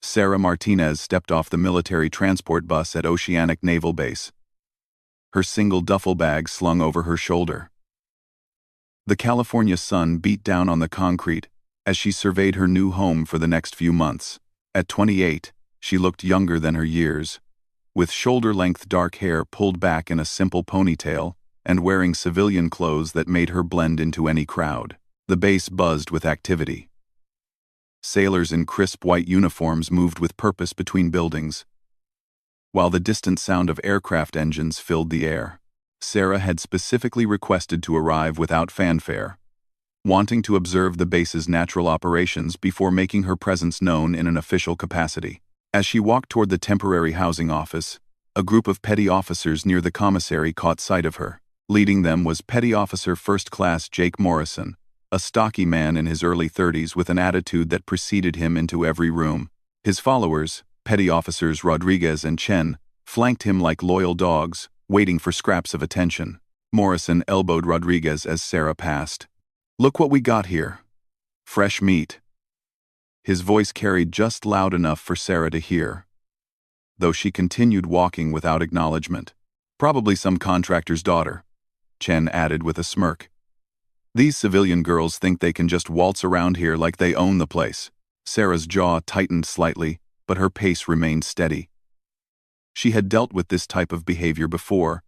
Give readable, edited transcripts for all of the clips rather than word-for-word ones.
Sarah Martinez stepped off the military transport bus at Oceanic Naval Base, her single duffel bag slung over her shoulder. The California sun beat down on the concrete as she surveyed her new home for the next few months. At 28, she looked younger than her years, with shoulder-length dark hair pulled back in a simple ponytail and wearing civilian clothes that made her blend into any crowd. The base buzzed with activity. Sailors in crisp white uniforms moved with purpose between buildings, while the distant sound of aircraft engines filled the air. Sarah had specifically requested to arrive without fanfare, wanting to observe the base's natural operations before making her presence known in an official capacity. As she walked toward the temporary housing office, a group of petty officers near the commissary caught sight of her. Leading them was Petty Officer First Class Jake Morrison, a stocky man in his early 30s with an attitude that preceded him into every room. His followers, Petty Officers Rodriguez and Chen, flanked him like loyal dogs, waiting for scraps of attention. Morrison elbowed Rodriguez as Sarah passed. "Look what we got here. Fresh meat." His voice carried just loud enough for Sarah to hear, though she continued walking without acknowledgement. "Probably some contractor's daughter," Chen added with a smirk. "These civilian girls think they can just waltz around here like they own the place." Sarah's jaw tightened slightly, but her pace remained steady. She had dealt with this type of behavior before,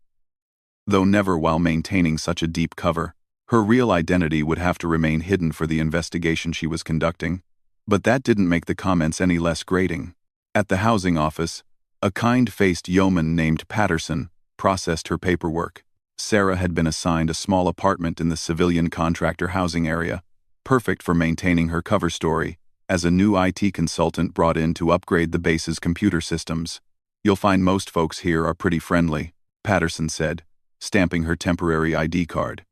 though never while maintaining such a deep cover. Her real identity would have to remain hidden for the investigation she was conducting, but that didn't make the comments any less grating. At the housing office, a kind-faced yeoman named Patterson processed her paperwork. Sarah had been assigned a small apartment in the civilian contractor housing area, perfect for maintaining her cover story, as a new IT consultant brought in to upgrade the base's computer systems. "You'll find most folks here are pretty friendly," Patterson said, stamping her temporary ID card.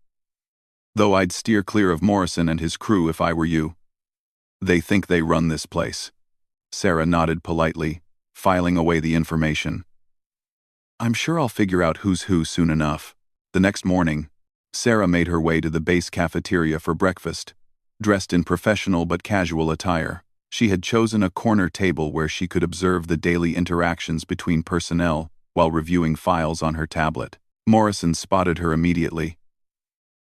"Though I'd steer clear of Morrison and his crew if I were you. They think they run this place." Sarah nodded politely, filing away the information. "I'm sure I'll figure out who's who soon enough." The next morning, Sarah made her way to the base cafeteria for breakfast, dressed in professional but casual attire. She had chosen a corner table where she could observe the daily interactions between personnel while reviewing files on her tablet. Morrison spotted her immediately.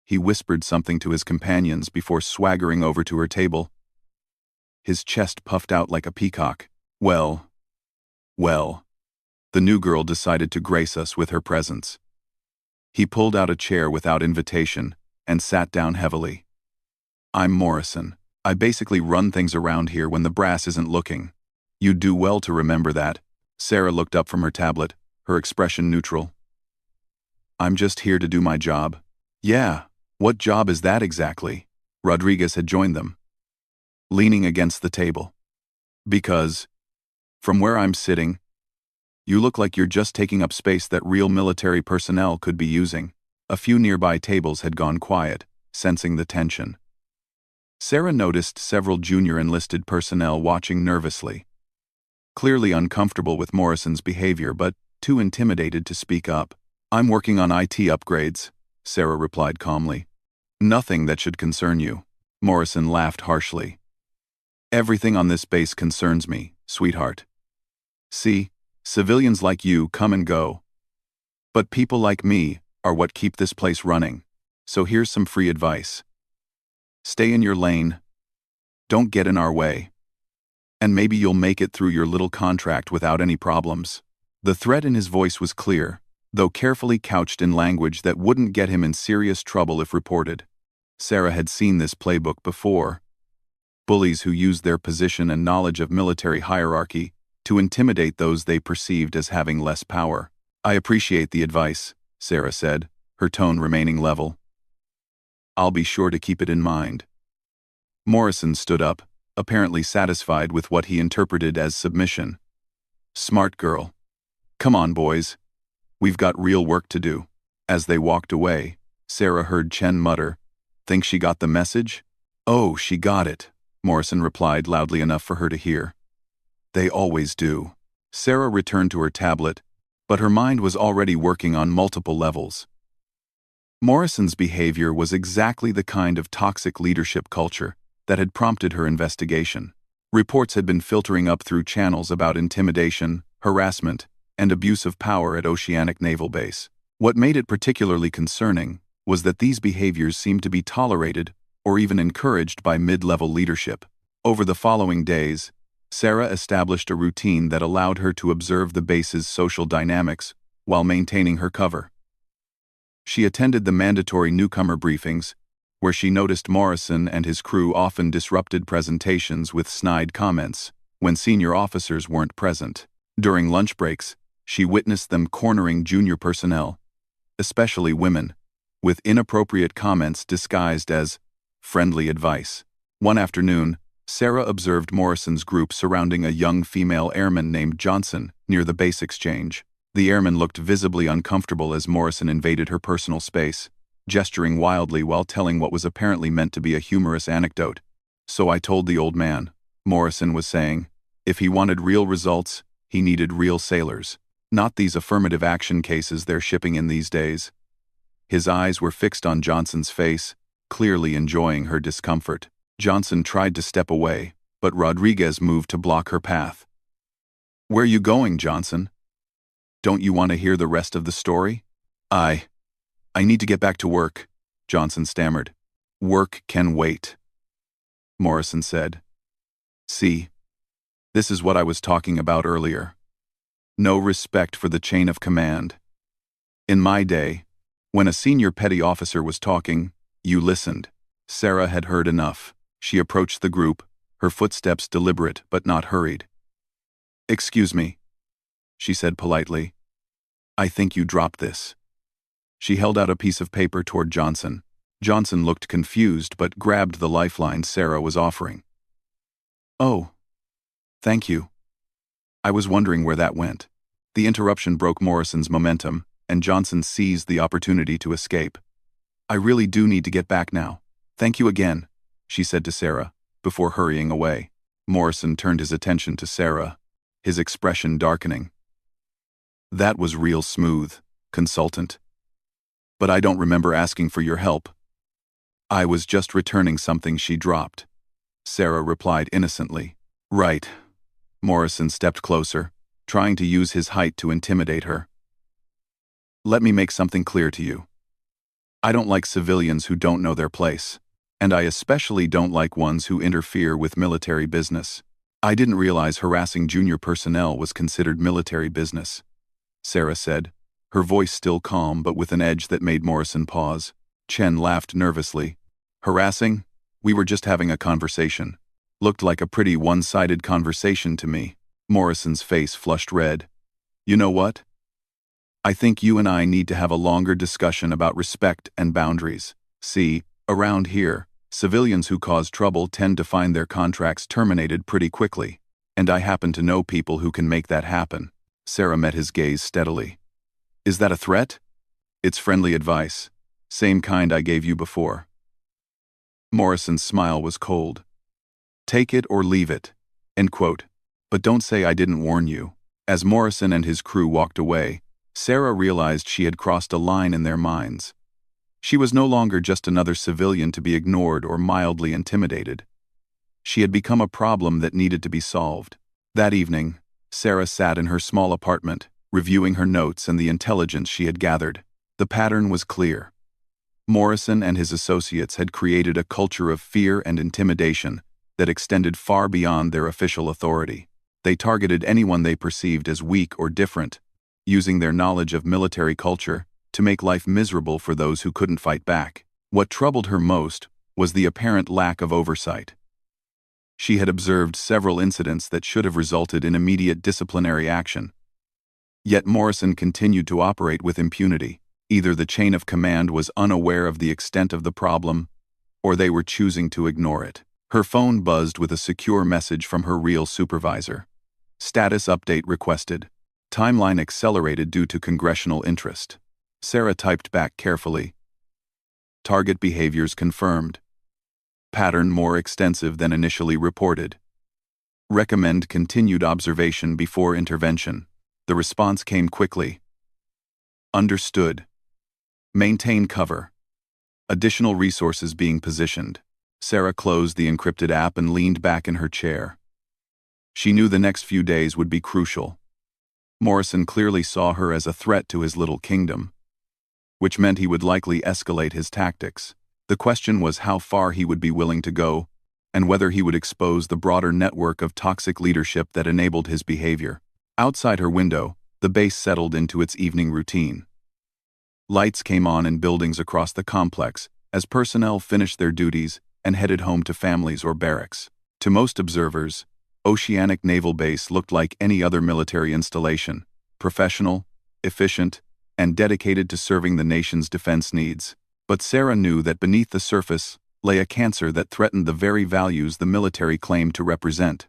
He whispered something to his companions before swaggering over to her table. His chest puffed out like a peacock. Well, the new girl decided to grace us with her presence." He pulled out a chair without invitation and sat down heavily. "I'm Morrison. I basically run things around here when the brass isn't looking. You'd do well to remember that." Sarah looked up from her tablet, her expression neutral. "I'm just here to do my job." "Yeah, what job is that exactly?" Rodriguez had joined them, leaning against the table. "Because, from where I'm sitting, you look like you're just taking up space that real military personnel could be using." A few nearby tables had gone quiet, sensing the tension. Sarah noticed several junior enlisted personnel watching nervously, clearly uncomfortable with Morrison's behavior but too intimidated to speak up. "I'm working on IT upgrades," Sarah replied calmly. "Nothing that should concern you." Morrison laughed harshly. "Everything on this base concerns me, sweetheart. See, civilians like you come and go, but people like me are what keep this place running. So here's some free advice. Stay in your lane. Don't get in our way. And maybe you'll make it through your little contract without any problems." The threat in his voice was clear, though carefully couched in language that wouldn't get him in serious trouble if reported. Sarah had seen this playbook before. Bullies who used their position and knowledge of military hierarchy to intimidate those they perceived as having less power. "I appreciate the advice," Sarah said, her tone remaining level. "I'll be sure to keep it in mind." Morrison stood up, apparently satisfied with what he interpreted as submission. "Smart girl. Come on, boys. We've got real work to do." As they walked away, Sarah heard Chen mutter, "Think she got the message?" "Oh, she got it," Morrison replied loudly enough for her to hear. "They always do." Sarah returned to her tablet, but her mind was already working on multiple levels. Morrison's behavior was exactly the kind of toxic leadership culture that had prompted her investigation. Reports had been filtering up through channels about intimidation, harassment, and abuse of power at Oceanic Naval Base. What made it particularly concerning was that these behaviors seemed to be tolerated or even encouraged by mid-level leadership. Over the following days, Sarah established a routine that allowed her to observe the base's social dynamics while maintaining her cover. She attended the mandatory newcomer briefings, where she noticed Morrison and his crew often disrupted presentations with snide comments when senior officers weren't present. During lunch breaks, she witnessed them cornering junior personnel, especially women, with inappropriate comments disguised as friendly advice. One afternoon, Sarah observed Morrison's group surrounding a young female airman named Johnson near the base exchange. The airman looked visibly uncomfortable as Morrison invaded her personal space, gesturing wildly while telling what was apparently meant to be a humorous anecdote. "So I told the old man," Morrison was saying. "If he wanted real results, he needed real sailors. Not these affirmative action cases they're shipping in these days." His eyes were fixed on Johnson's face, clearly enjoying her discomfort. Johnson tried to step away, but Rodriguez moved to block her path. "Where you going, Johnson? Don't you want to hear the rest of the story?" I need to get back to work," Johnson stammered. "Work can wait," Morrison said. "See, this is what I was talking about earlier. No respect for the chain of command. In my day, when a senior petty officer was talking, you listened." Sarah had heard enough. She approached the group, her footsteps deliberate but not hurried. "Excuse me," she said politely. "I think you dropped this." She held out a piece of paper toward Johnson. Johnson looked confused but grabbed the lifeline Sarah was offering. "Oh, thank you. I was wondering where that went." The interruption broke Morrison's momentum, and Johnson seized the opportunity to escape. "I really do need to get back now. Thank you again," she said to Sarah, before hurrying away. Morrison turned his attention to Sarah, his expression darkening. "That was real smooth, consultant. But I don't remember asking for your help." "I was just returning something she dropped," Sarah replied innocently. "Right." Morrison stepped closer, trying to use his height to intimidate her. "Let me make something clear to you. I don't like civilians who don't know their place, and I especially don't like ones who interfere with military business. I didn't realize harassing junior personnel was considered military business," Sarah said, her voice still calm but with an edge that made Morrison pause. Chen laughed nervously. "Harassing? We were just having a conversation. Looked like a pretty one-sided conversation to me." Morrison's face flushed red. "You know what? I think you and I need to have a longer discussion about respect and boundaries. See, around here, civilians who cause trouble tend to find their contracts terminated pretty quickly, and I happen to know people who can make that happen." Sarah met his gaze steadily. "Is that a threat?" "It's friendly advice. Same kind I gave you before." Morrison's smile was cold. "Take it or leave it." End quote. "But don't say I didn't warn you." As Morrison and his crew walked away, Sarah realized she had crossed a line in their minds. She was no longer just another civilian to be ignored or mildly intimidated. She had become a problem that needed to be solved. That evening, Sarah sat in her small apartment, reviewing her notes and the intelligence she had gathered. The pattern was clear. Morrison and his associates had created a culture of fear and intimidation that extended far beyond their official authority. They targeted anyone they perceived as weak or different, using their knowledge of military culture to make life miserable for those who couldn't fight back. What troubled her most was the apparent lack of oversight. She had observed several incidents that should have resulted in immediate disciplinary action. Yet Morrison continued to operate with impunity. Either the chain of command was unaware of the extent of the problem, or they were choosing to ignore it. Her phone buzzed with a secure message from her real supervisor. "Status update requested. Timeline accelerated due to congressional interest." Sarah typed back carefully. "Target behaviors confirmed. Pattern more extensive than initially reported. Recommend continued observation before intervention." The response came quickly. "Understood. Maintain cover. Additional resources being positioned." Sarah closed the encrypted app and leaned back in her chair. She knew the next few days would be crucial. Morrison clearly saw her as a threat to his little kingdom, which meant he would likely escalate his tactics. The question was how far he would be willing to go, and whether he would expose the broader network of toxic leadership that enabled his behavior. Outside her window, the base settled into its evening routine. Lights came on in buildings across the complex as personnel finished their duties and headed home to families or barracks. To most observers, Oceanic Naval Base looked like any other military installation: professional, efficient, and dedicated to serving the nation's defense needs. But Sarah knew that beneath the surface lay a cancer that threatened the very values the military claimed to represent.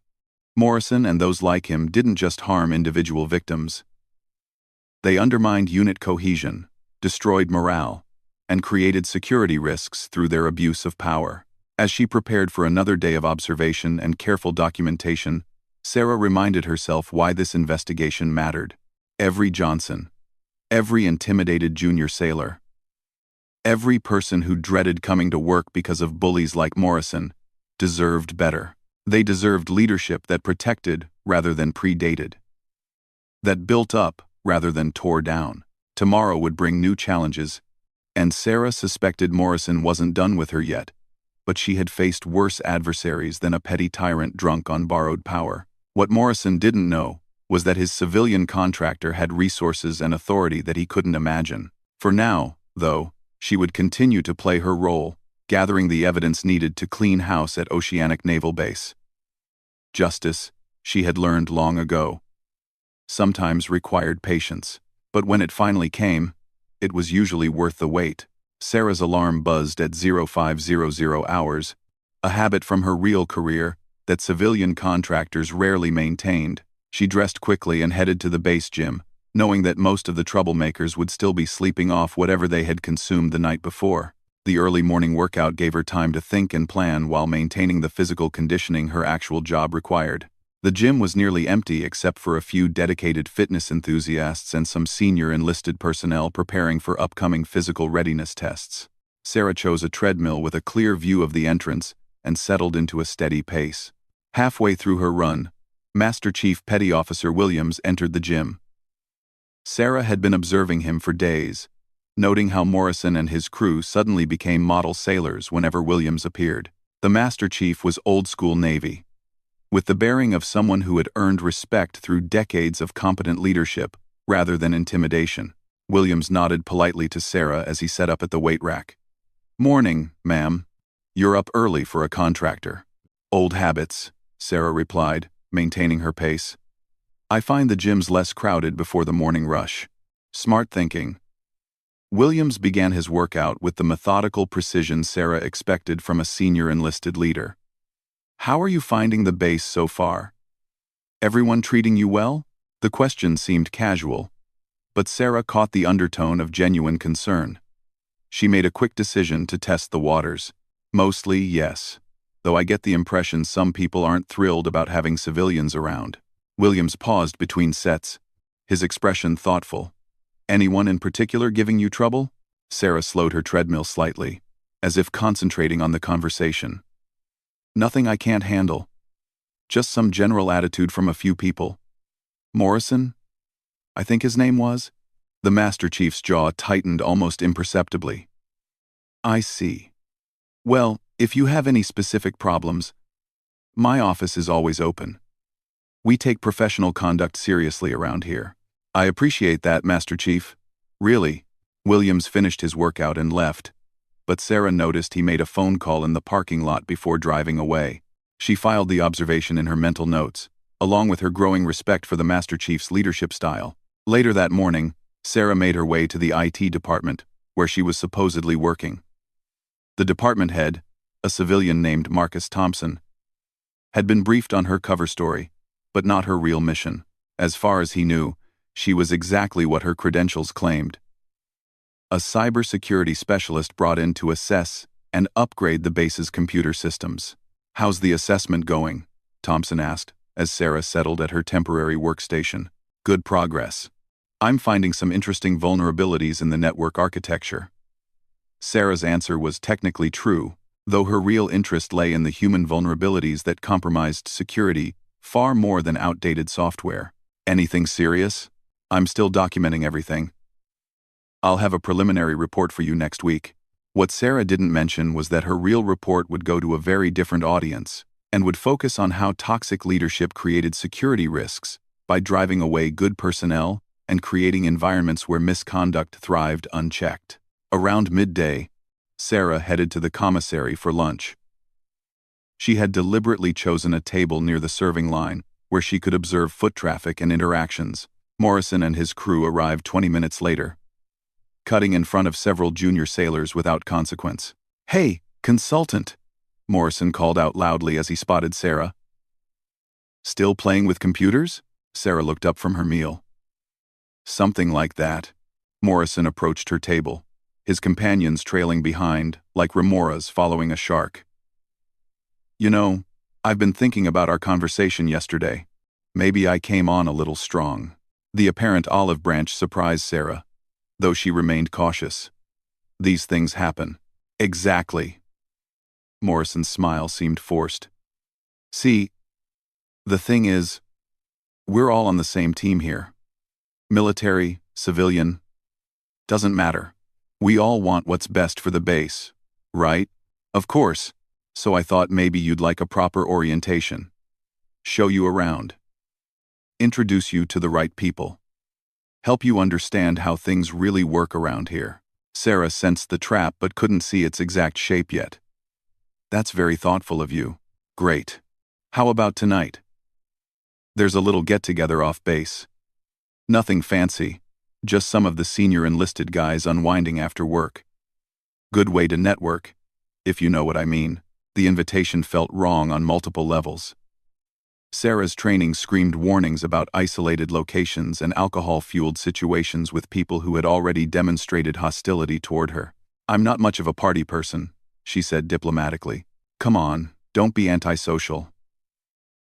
Morrison and those like him didn't just harm individual victims. They undermined unit cohesion, destroyed morale, and created security risks through their abuse of power. As she prepared for another day of observation and careful documentation, Sarah reminded herself why this investigation mattered. Every Johnson, every intimidated junior sailor, every person who dreaded coming to work because of bullies like Morrison deserved better. They deserved leadership that protected rather than predated, that built up rather than tore down. Tomorrow would bring new challenges, and Sarah suspected Morrison wasn't done with her yet, but she had faced worse adversaries than a petty tyrant drunk on borrowed power. What Morrison didn't know was that his civilian contractor had resources and authority that he couldn't imagine. For now, though, she would continue to play her role, gathering the evidence needed to clean house at Oceanic Naval Base. Justice, she had learned long ago, sometimes required patience, but when it finally came, it was usually worth the wait. Sarah's alarm buzzed at 0500 hours, a habit from her real career that civilian contractors rarely maintained. She dressed quickly and headed to the base gym, knowing that most of the troublemakers would still be sleeping off whatever they had consumed the night before. The early morning workout gave her time to think and plan while maintaining the physical conditioning her actual job required. The gym was nearly empty except for a few dedicated fitness enthusiasts and some senior enlisted personnel preparing for upcoming physical readiness tests. Sarah chose a treadmill with a clear view of the entrance and settled into a steady pace. Halfway through her run, Master Chief Petty Officer Williams entered the gym. Sarah had been observing him for days, noting how Morrison and his crew suddenly became model sailors whenever Williams appeared. The Master Chief was old-school Navy, with the bearing of someone who had earned respect through decades of competent leadership rather than intimidation. Williams nodded politely to Sarah as he sat up at the weight rack. "Morning, ma'am. You're up early for a contractor." "Old habits," Sarah replied, maintaining her pace. "I find the gym's less crowded before the morning rush." Smart thinking. Williams began his workout with the methodical precision Sarah expected from a senior enlisted leader. "How are you finding the base so far? Everyone treating you well?" The question seemed casual, but Sarah caught the undertone of genuine concern. She made a quick decision to test the waters. "Mostly, yes, though I get the impression some people aren't thrilled about having civilians around." Williams paused between sets, his expression thoughtful. "Anyone in particular giving you trouble?" Sarah slowed her treadmill slightly, as if concentrating on the conversation. "Nothing I can't handle. Just some general attitude from a few people." "Morrison? I think his name was?" The Master Chief's jaw tightened almost imperceptibly. "I see. Well, if you have any specific problems, my office is always open. We take professional conduct seriously around here." "I appreciate that, Master Chief. Really." Williams finished his workout and left, but Sarah noticed he made a phone call in the parking lot before driving away. She filed the observation in her mental notes, along with her growing respect for the Master Chief's leadership style. Later that morning, Sarah made her way to the IT department, where she was supposedly working. The department head, a civilian named Marcus Thompson, had been briefed on her cover story, but not her real mission. As far as he knew, she was exactly what her credentials claimed: a cybersecurity specialist brought in to assess and upgrade the base's computer systems. "How's the assessment going?" Thompson asked, as Sarah settled at her temporary workstation. "Good progress. I'm finding some interesting vulnerabilities in the network architecture." Sarah's answer was technically true, though her real interest lay in the human vulnerabilities that compromised security far more than outdated software. Anything serious? I'm still documenting everything. I'll have a preliminary report for you next week. What Sarah didn't mention was that her real report would go to a very different audience and would focus on how toxic leadership created security risks by driving away good personnel and creating environments where misconduct thrived unchecked. Around midday, Sarah headed to the commissary for lunch. She had deliberately chosen a table near the serving line where she could observe foot traffic and interactions. Morrison and his crew arrived 20 minutes later, cutting in front of several junior sailors without consequence. "Hey, consultant!" Morrison called out loudly as he spotted Sarah. "Still playing with computers?" Sarah looked up from her meal. "Something like that." Morrison approached her table, his companions trailing behind, like remoras following a shark. "You know, I've been thinking about our conversation yesterday. Maybe I came on a little strong." The apparent olive branch surprised Sarah, though she remained cautious. "These things happen." "Exactly." Morrison's smile seemed forced. "See, the thing is, we're all on the same team here. Military, civilian, doesn't matter. We all want what's best for the base, right? Of course. So I thought maybe you'd like a proper orientation. Show you around. Introduce you to the right people. Help you understand how things really work around here." Sarah sensed the trap but couldn't see its exact shape yet. "That's very thoughtful of you. Great. How about tonight? There's a little get-together off base. Nothing fancy, just some of the senior enlisted guys unwinding after work. Good way to network, if you know what I mean." The invitation felt wrong on multiple levels. Sarah's training screamed warnings about isolated locations and alcohol-fueled situations with people who had already demonstrated hostility toward her. "I'm not much of a party person," she said diplomatically. "Come on, don't be antisocial."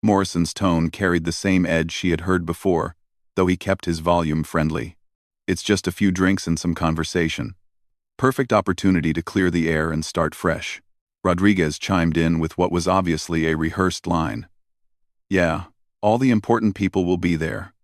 Morrison's tone carried the same edge she had heard before, though he kept his volume friendly. "It's just a few drinks and some conversation. Perfect opportunity to clear the air and start fresh." Rodriguez chimed in with what was obviously a rehearsed line. "Yeah, all the important people will be there.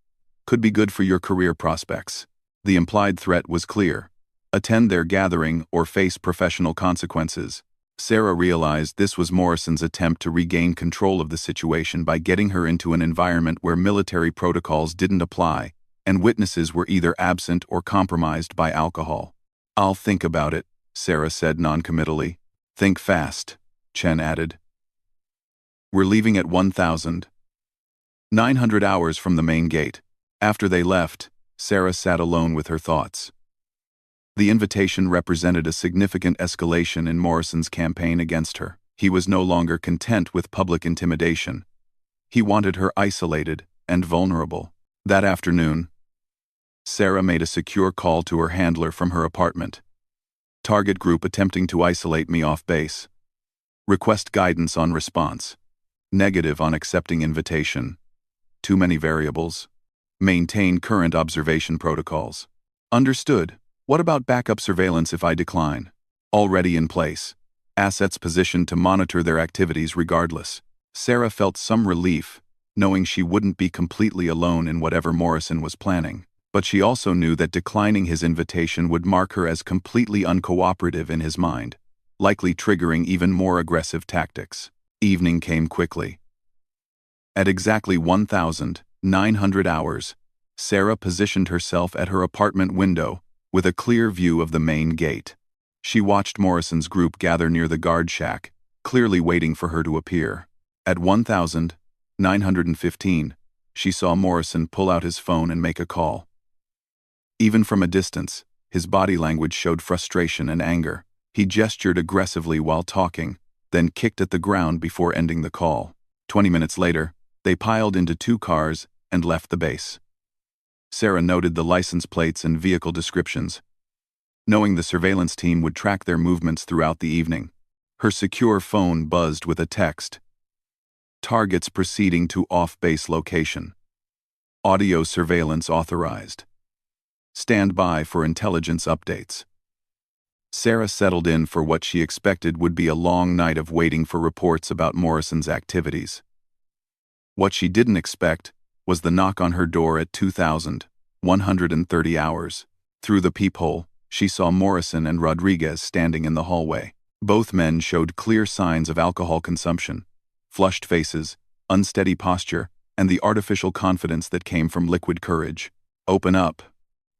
Could be good for your career prospects." The implied threat was clear. Attend their gathering or face professional consequences. Sarah realized this was Morrison's attempt to regain control of the situation by getting her into an environment where military protocols didn't apply, and witnesses were either absent or compromised by alcohol. "I'll think about it," Sarah said noncommittally. "Think fast," Chen added. "We're leaving at 1,900 hours from the main gate." After they left, Sarah sat alone with her thoughts. The invitation represented a significant escalation in Morrison's campaign against her. He was no longer content with public intimidation. He wanted her isolated and vulnerable. That afternoon, Sarah made a secure call to her handler from her apartment. "Target group attempting to isolate me off base. Request guidance on response. Negative on accepting invitation. Too many variables. Maintain current observation protocols." "Understood. What about backup surveillance if I decline?" "Already in place. Assets positioned to monitor their activities regardless." Sarah felt some relief, knowing she wouldn't be completely alone in whatever Morrison was planning. But she also knew that declining his invitation would mark her as completely uncooperative in his mind, likely triggering even more aggressive tactics. Evening came quickly. At exactly 1,900 hours, Sarah positioned herself at her apartment window with a clear view of the main gate. She watched Morrison's group gather near the guard shack, clearly waiting for her to appear. At 1,915, she saw Morrison pull out his phone and make a call. Even from a distance, his body language showed frustration and anger. He gestured aggressively while talking, then kicked at the ground before ending the call. 20 minutes later, they piled into 2 cars and left the base. Sarah noted the license plates and vehicle descriptions, knowing the surveillance team would track their movements throughout the evening. Her secure phone buzzed with a text. "Targets proceeding to off-base location. Audio surveillance authorized. Stand by for intelligence updates." Sarah settled in for what she expected would be a long night of waiting for reports about Morrison's activities. What she didn't expect was the knock on her door at 2,130 hours. Through the peephole, she saw Morrison and Rodriguez standing in the hallway. Both men showed clear signs of alcohol consumption, flushed faces, unsteady posture, and the artificial confidence that came from liquid courage. "Open up."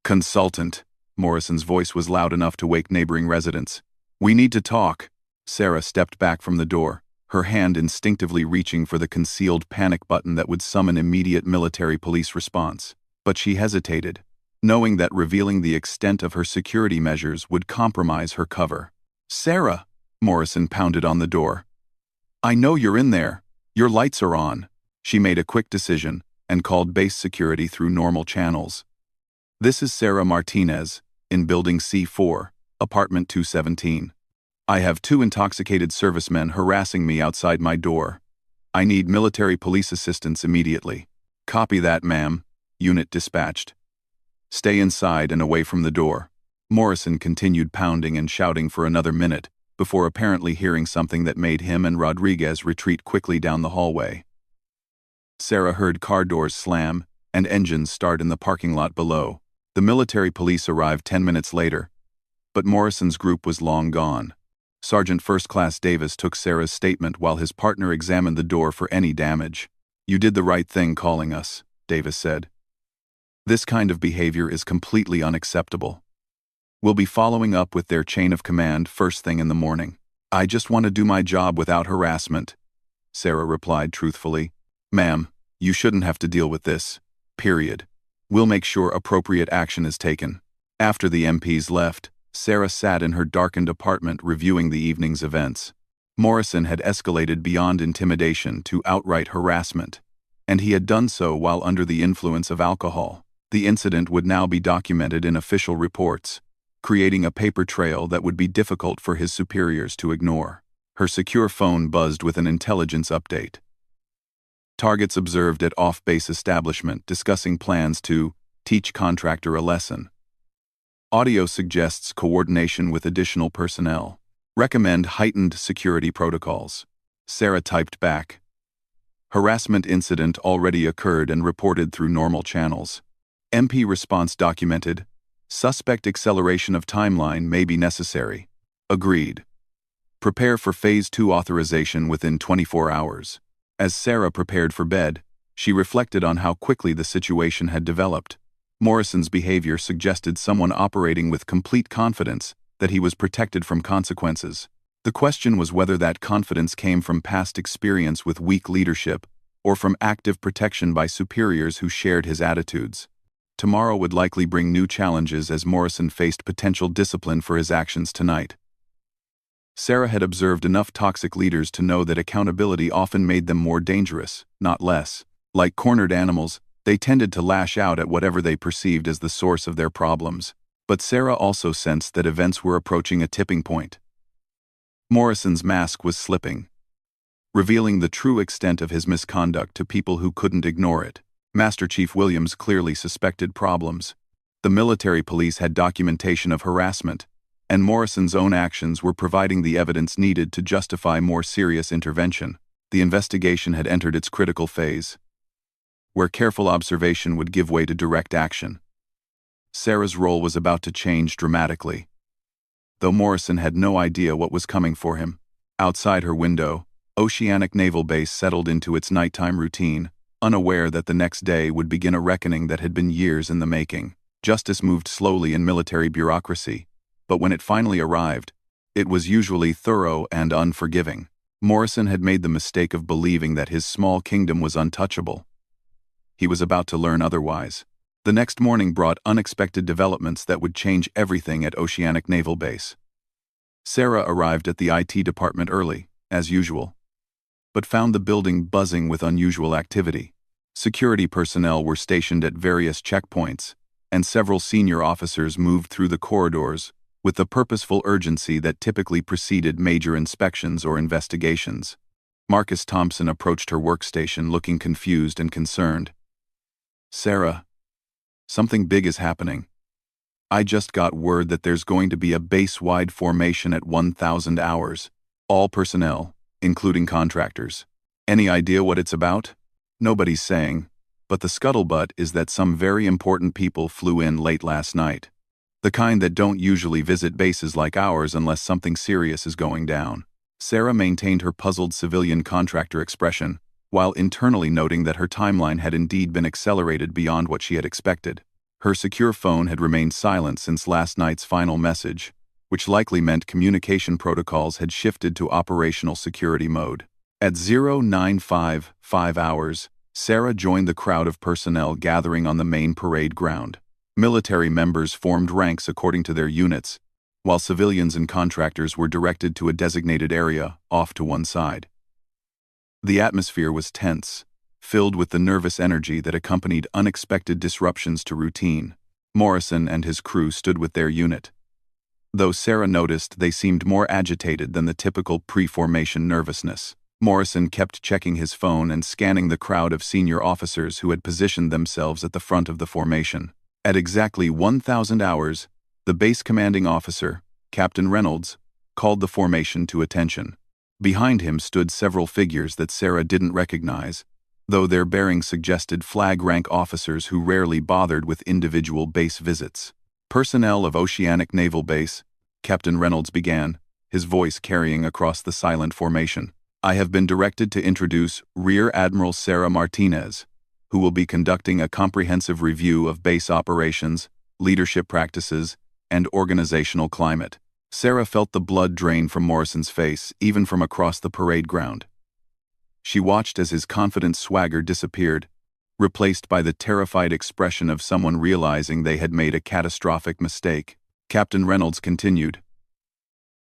"Consultant." Morrison's voice was loud enough to wake neighboring residents. "We need to talk." Sarah stepped back from the door, her hand instinctively reaching for the concealed panic button that would summon immediate military police response. But she hesitated, knowing that revealing the extent of her security measures would compromise her cover. "Sarah," Morrison pounded on the door. "I know you're in there. Your lights are on." She made a quick decision and called base security through normal channels. "This is Sarah Martinez, in Building C4, Apartment 217. I have 2 intoxicated servicemen harassing me outside my door. I need military police assistance immediately." "Copy that, ma'am," unit dispatched. "Stay inside and away from the door." Morrison continued pounding and shouting for another minute, before apparently hearing something that made him and Rodriguez retreat quickly down the hallway. Sarah heard car doors slam and engines start in the parking lot below. The military police arrived 10 minutes later, but Morrison's group was long gone. Sergeant First Class Davis took Sarah's statement while his partner examined the door for any damage. "You did the right thing calling us," Davis said. "This kind of behavior is completely unacceptable. We'll be following up with their chain of command first thing in the morning." "I just want to do my job without harassment," Sarah replied truthfully. "Ma'am, you shouldn't have to deal with this. Period. We'll make sure appropriate action is taken." After the MPs left, Sarah sat in her darkened apartment reviewing the evening's events. Morrison had escalated beyond intimidation to outright harassment, and he had done so while under the influence of alcohol. The incident would now be documented in official reports, creating a paper trail that would be difficult for his superiors to ignore. Her secure phone buzzed with an intelligence update. Targets observed at off-base establishment discussing plans to teach contractor a lesson. Audio suggests coordination with additional personnel. Recommend heightened security protocols. Sarah typed back. Harassment incident already occurred and reported through normal channels. MP response documented. Suspect acceleration of timeline may be necessary. Agreed. Prepare for Phase 2 authorization within 24 hours. As Sarah prepared for bed, she reflected on how quickly the situation had developed. Morrison's behavior suggested someone operating with complete confidence that he was protected from consequences. The question was whether that confidence came from past experience with weak leadership or from active protection by superiors who shared his attitudes. Tomorrow would likely bring new challenges as Morrison faced potential discipline for his actions tonight. Sarah had observed enough toxic leaders to know that accountability often made them more dangerous, not less. Like cornered animals, they tended to lash out at whatever they perceived as the source of their problems. But Sarah also sensed that events were approaching a tipping point. Morrison's mask was slipping, revealing the true extent of his misconduct to people who couldn't ignore it. Master Chief Williams clearly suspected problems. The military police had documentation of harassment, and Morrison's own actions were providing the evidence needed to justify more serious intervention. The investigation had entered its critical phase, where careful observation would give way to direct action. Sarah's role was about to change dramatically, though Morrison had no idea what was coming for him. Outside her window, Oceanic Naval Base settled into its nighttime routine, unaware that the next day would begin a reckoning that had been years in the making. Justice moved slowly in military bureaucracy, but when it finally arrived, it was usually thorough and unforgiving. Morrison had made the mistake of believing that his small kingdom was untouchable. He was about to learn otherwise. The next morning brought unexpected developments that would change everything at Oceanic Naval Base. Sarah arrived at the IT department early, as usual, but found the building buzzing with unusual activity. Security personnel were stationed at various checkpoints, and several senior officers moved through the corridors with the purposeful urgency that typically preceded major inspections or investigations. Marcus Thompson approached her workstation looking confused and concerned. "Sarah, something big is happening. I just got word that there's going to be a base-wide formation at 1,000 hours. All personnel, including contractors. Any idea what it's about?" Nobody's saying, but the scuttlebutt is that some very important people flew in late last night. The kind that don't usually visit bases like ours unless something serious is going down. Sarah maintained her puzzled civilian contractor expression, while internally noting that her timeline had indeed been accelerated beyond what she had expected. Her secure phone had remained silent since last night's final message, which likely meant communication protocols had shifted to operational security mode. At 0955 hours, Sarah joined the crowd of personnel gathering on the main parade ground. Military members formed ranks according to their units, while civilians and contractors were directed to a designated area off to one side. The atmosphere was tense, filled with the nervous energy that accompanied unexpected disruptions to routine. Morrison and his crew stood with their unit. Though Sarah noticed they seemed more agitated than the typical pre-formation nervousness. Morrison kept checking his phone and scanning the crowd of senior officers who had positioned themselves at the front of the formation. At exactly 1,000 hours, the base commanding officer, Captain Reynolds, called the formation to attention. Behind him stood several figures that Sarah didn't recognize, though their bearing suggested flag-rank officers who rarely bothered with individual base visits. Personnel of Oceanic Naval Base, Captain Reynolds began, his voice carrying across the silent formation. I have been directed to introduce Rear Admiral Sarah Martinez, who will be conducting a comprehensive review of base operations, leadership practices, and organizational climate. Sarah felt the blood drain from Morrison's face, even from across the parade ground. She watched as his confident swagger disappeared, replaced by the terrified expression of someone realizing they had made a catastrophic mistake. Captain Reynolds continued,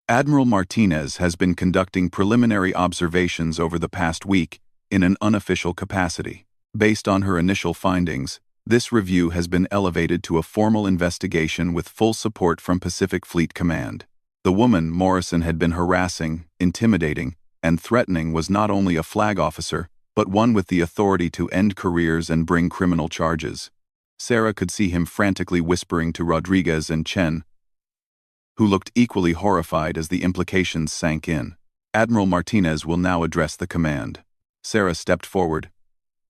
Admiral Martinez has been conducting preliminary observations over the past week in an unofficial capacity. Based on her initial findings, this review has been elevated to a formal investigation with full support from Pacific Fleet Command. The woman Morrison had been harassing, intimidating, and threatening was not only a flag officer, but one with the authority to end careers and bring criminal charges. Sarah could see him frantically whispering to Rodriguez and Chen, who looked equally horrified as the implications sank in. Admiral Martinez will now address the command. Sarah stepped forward,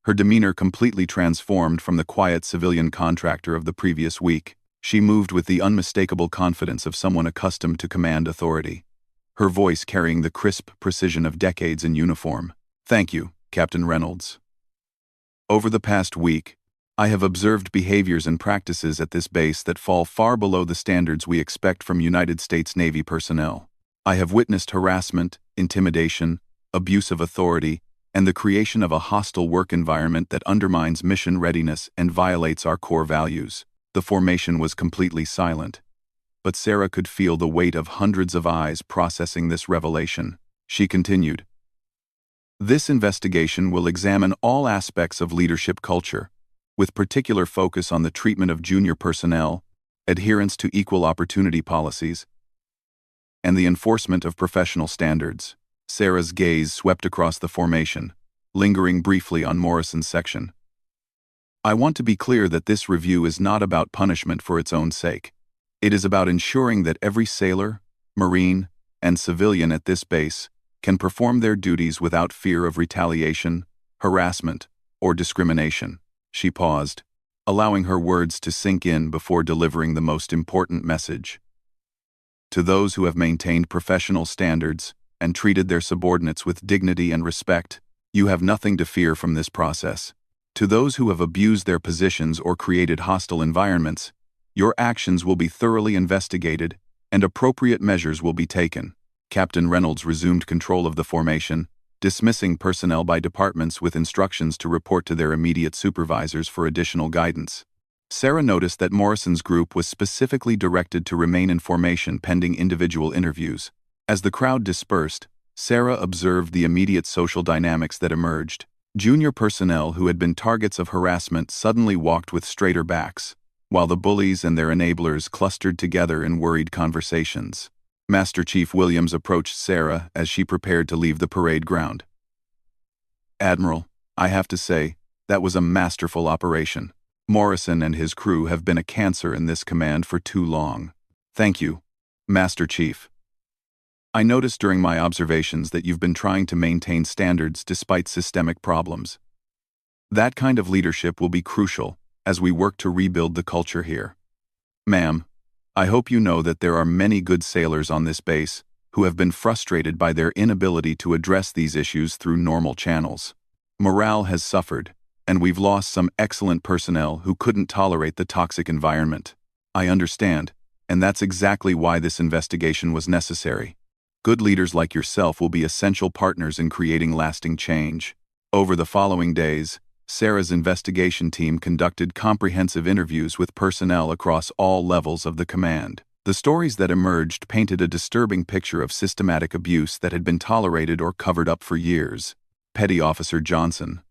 her demeanor completely transformed from the quiet civilian contractor of the previous week. She moved with the unmistakable confidence of someone accustomed to command authority, her voice carrying the crisp precision of decades in uniform. Thank you, Captain Reynolds. Over the past week, I have observed behaviors and practices at this base that fall far below the standards we expect from United States Navy personnel. I have witnessed harassment, intimidation, abuse of authority, and the creation of a hostile work environment that undermines mission readiness and violates our core values. The formation was completely silent, but Sarah could feel the weight of hundreds of eyes processing this revelation. She continued, This investigation will examine all aspects of leadership culture, with particular focus on the treatment of junior personnel, adherence to equal opportunity policies, and the enforcement of professional standards. Sarah's gaze swept across the formation, lingering briefly on Morrison's section. I want to be clear that this review is not about punishment for its own sake. It is about ensuring that every sailor, Marine, and civilian at this base can perform their duties without fear of retaliation, harassment, or discrimination. She paused, allowing her words to sink in before delivering the most important message. To those who have maintained professional standards and treated their subordinates with dignity and respect, you have nothing to fear from this process. To those who have abused their positions or created hostile environments, your actions will be thoroughly investigated and appropriate measures will be taken. Captain Reynolds resumed control of the formation, dismissing personnel by departments with instructions to report to their immediate supervisors for additional guidance. Sarah noticed that Morrison's group was specifically directed to remain in formation pending individual interviews. As the crowd dispersed, Sarah observed the immediate social dynamics that emerged. Junior personnel who had been targets of harassment suddenly walked with straighter backs, while the bullies and their enablers clustered together in worried conversations. Master Chief Williams approached Sarah as she prepared to leave the parade ground. Admiral, I have to say, that was a masterful operation. Morrison and his crew have been a cancer in this command for too long. Thank you, Master Chief. I noticed during my observations that you've been trying to maintain standards despite systemic problems. That kind of leadership will be crucial as we work to rebuild the culture here. Ma'am, I hope you know that there are many good sailors on this base who have been frustrated by their inability to address these issues through normal channels. Morale has suffered, and we've lost some excellent personnel who couldn't tolerate the toxic environment. I understand, and that's exactly why this investigation was necessary. Good leaders like yourself will be essential partners in creating lasting change. Over the following days, Sarah's investigation team conducted comprehensive interviews with personnel across all levels of the command. The stories that emerged painted a disturbing picture of systematic abuse that had been tolerated or covered up for years. Petty Officer Johnson,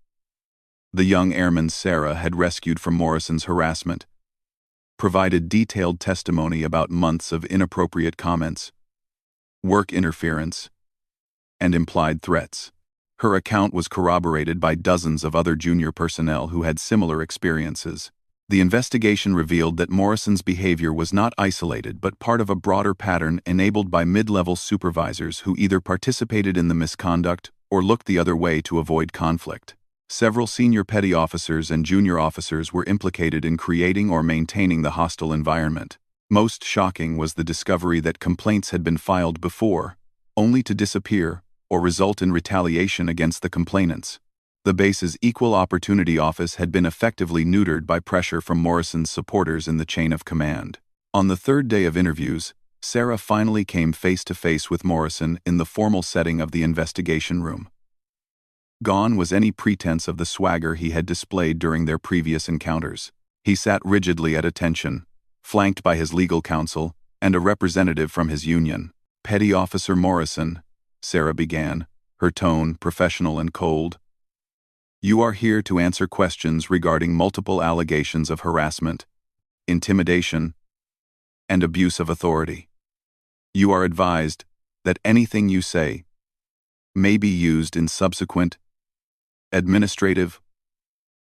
the young airman Sarah had rescued from Morrison's harassment, provided detailed testimony about months of inappropriate comments, work interference, and implied threats. Her account was corroborated by dozens of other junior personnel who had similar experiences. The investigation revealed that Morrison's behavior was not isolated but part of a broader pattern enabled by mid-level supervisors who either participated in the misconduct or looked the other way to avoid conflict. Several senior petty officers and junior officers were implicated in creating or maintaining the hostile environment. Most shocking was the discovery that complaints had been filed before, only to disappear or result in retaliation against the complainants. The base's Equal Opportunity Office had been effectively neutered by pressure from Morrison's supporters in the chain of command. On the third day of interviews, Sarah finally came face-to-face with Morrison in the formal setting of the investigation room. Gone was any pretense of the swagger he had displayed during their previous encounters. He sat rigidly at attention, flanked by his legal counsel and a representative from his union. "Petty Officer Morrison," Sarah began, her tone professional and cold. "You are here to answer questions regarding multiple allegations of harassment, intimidation, and abuse of authority. You are advised that anything you say may be used in subsequent administrative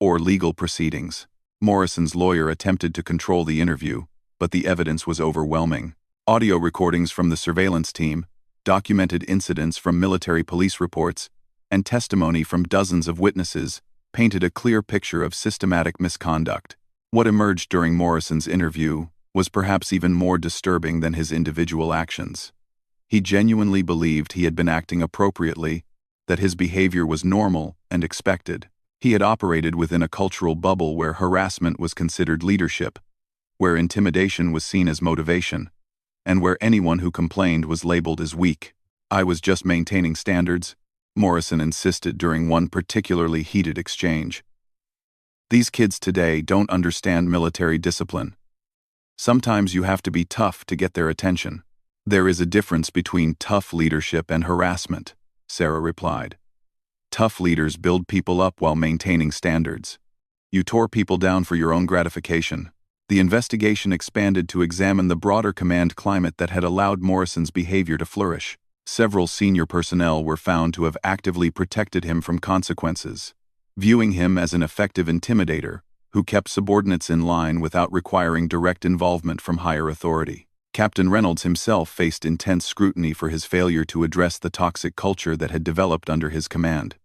or legal proceedings." Morrison's lawyer attempted to control the interview, but the evidence was overwhelming. Audio recordings from the surveillance team, documented incidents from military police reports, and testimony from dozens of witnesses painted a clear picture of systematic misconduct. What emerged during Morrison's interview was perhaps even more disturbing than his individual actions. He genuinely believed he had been acting appropriately, that his behavior was normal and expected. He had operated within a cultural bubble where harassment was considered leadership, where intimidation was seen as motivation, and where anyone who complained was labeled as weak. "I was just maintaining standards," Morrison insisted during one particularly heated exchange. "These kids today don't understand military discipline. Sometimes you have to be tough to get their attention." "There is a difference between tough leadership and harassment," Sarah replied. "Tough leaders build people up while maintaining standards. You tore people down for your own gratification." The investigation expanded to examine the broader command climate that had allowed Morrison's behavior to flourish. Several senior personnel were found to have actively protected him from consequences, viewing him as an effective intimidator who kept subordinates in line without requiring direct involvement from higher authority. Captain Reynolds himself faced intense scrutiny for his failure to address the toxic culture that had developed under his command.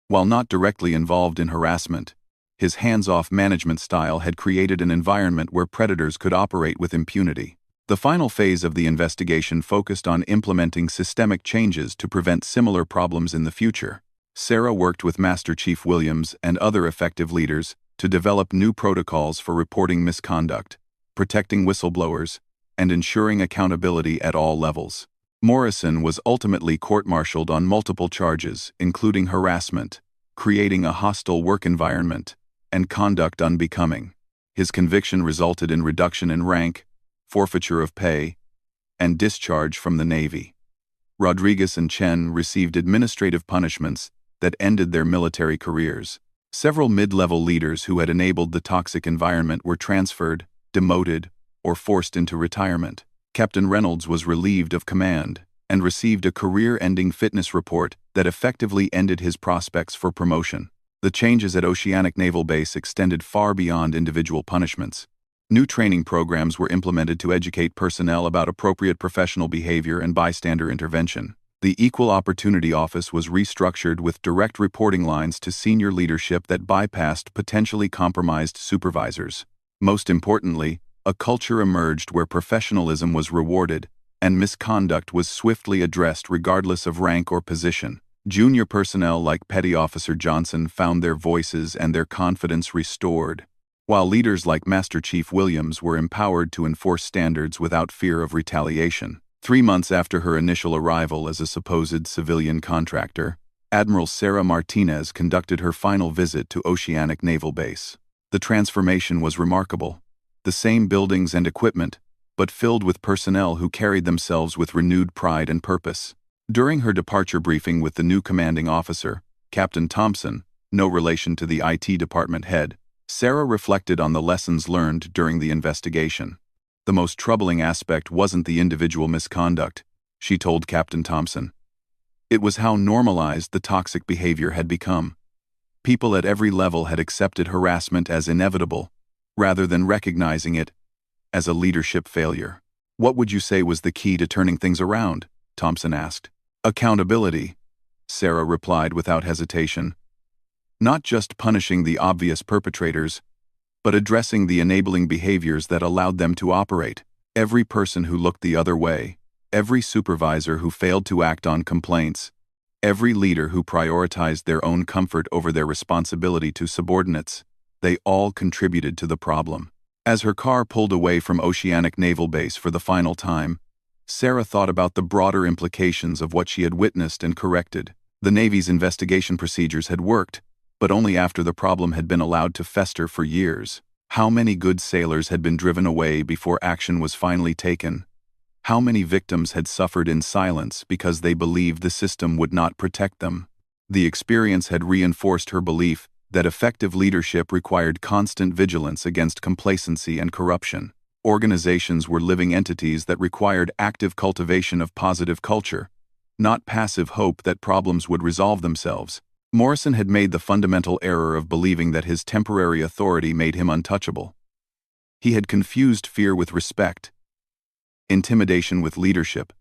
While not directly involved in harassment, his hands-off management style had created an environment where predators could operate with impunity. The final phase of the investigation focused on implementing systemic changes to prevent similar problems in the future. Sarah worked with Master Chief Williams and other effective leaders to develop new protocols for reporting misconduct, protecting whistleblowers, and ensuring accountability at all levels. Morrison was ultimately court-martialed on multiple charges, including harassment, creating a hostile work environment, and conduct unbecoming. His conviction resulted in reduction in rank, forfeiture of pay, and discharge from the Navy. Rodriguez and Chen received administrative punishments that ended their military careers. Several mid-level leaders who had enabled the toxic environment were transferred, demoted, or forced into retirement. Captain Reynolds was relieved of command and received a career-ending fitness report that effectively ended his prospects for promotion. The changes at Oceanic Naval Base extended far beyond individual punishments. New training programs were implemented to educate personnel about appropriate professional behavior and bystander intervention. The Equal Opportunity Office was restructured with direct reporting lines to senior leadership that bypassed potentially compromised supervisors. Most importantly, a culture emerged where professionalism was rewarded and misconduct was swiftly addressed regardless of rank or position. Junior personnel like Petty Officer Johnson found their voices and their confidence restored, while leaders like Master Chief Williams were empowered to enforce standards without fear of retaliation. 3 months after her initial arrival as a supposed civilian contractor, Admiral Sarah Martinez conducted her final visit to Oceanic Naval Base. The transformation was remarkable. The same buildings and equipment, but filled with personnel who carried themselves with renewed pride and purpose. During her departure briefing with the new commanding officer, Captain Thompson, no relation to the IT department head, Sarah reflected on the lessons learned during the investigation. The most troubling aspect wasn't the individual misconduct, she told Captain Thompson. It was how normalized the toxic behavior had become. People at every level had accepted harassment as inevitable, rather than recognizing it as a leadership failure. What would you say was the key to turning things around? Thompson asked. Accountability, Sarah replied without hesitation. Not just punishing the obvious perpetrators, but addressing the enabling behaviors that allowed them to operate. Every person who looked the other way, every supervisor who failed to act on complaints, every leader who prioritized their own comfort over their responsibility to subordinates, they all contributed to the problem. As her car pulled away from Oceanic Naval Base for the final time, Sarah thought about the broader implications of what she had witnessed and corrected. The Navy's investigation procedures had worked, but only after the problem had been allowed to fester for years. How many good sailors had been driven away before action was finally taken? How many victims had suffered in silence because they believed the system would not protect them? The experience had reinforced her belief that effective leadership required constant vigilance against complacency and corruption. Organizations were living entities that required active cultivation of positive culture, not passive hope that problems would resolve themselves. Morrison had made the fundamental error of believing that his temporary authority made him untouchable. He had confused fear with respect, intimidation with leadership,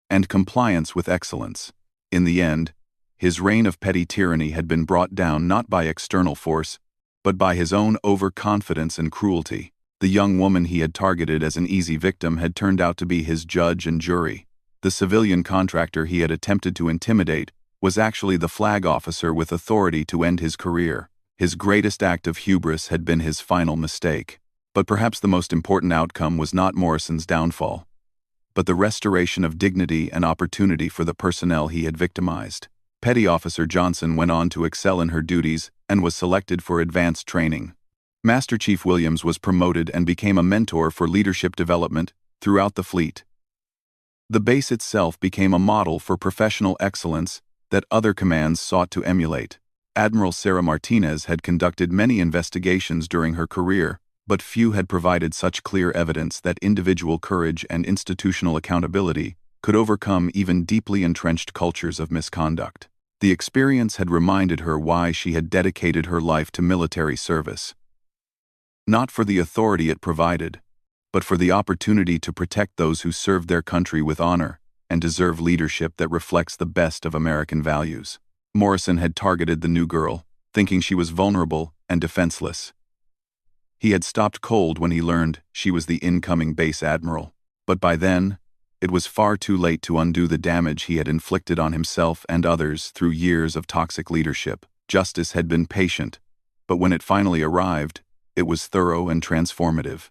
and compliance with excellence. In the end, his reign of petty tyranny had been brought down not by external force, but by his own overconfidence and cruelty. The young woman he had targeted as an easy victim had turned out to be his judge and jury. The civilian contractor he had attempted to intimidate was actually the flag officer with authority to end his career. His greatest act of hubris had been his final mistake. But perhaps the most important outcome was not Morrison's downfall, but the restoration of dignity and opportunity for the personnel he had victimized. Petty Officer Johnson went on to excel in her duties and was selected for advanced training. Master Chief Williams was promoted and became a mentor for leadership development throughout the fleet. The base itself became a model for professional excellence that other commands sought to emulate. Admiral Sarah Martinez had conducted many investigations during her career, but few had provided such clear evidence that individual courage and institutional accountability could overcome even deeply entrenched cultures of misconduct. The experience had reminded her why she had dedicated her life to military service. Not for the authority it provided, but for the opportunity to protect those who served their country with honor and deserve leadership that reflects the best of American values. Morrison had targeted the new girl, thinking she was vulnerable and defenseless. He had stopped cold when he learned she was the incoming base admiral, but by then, it was far too late to undo the damage he had inflicted on himself and others through years of toxic leadership. Justice had been patient, but when it finally arrived, it was thorough and transformative.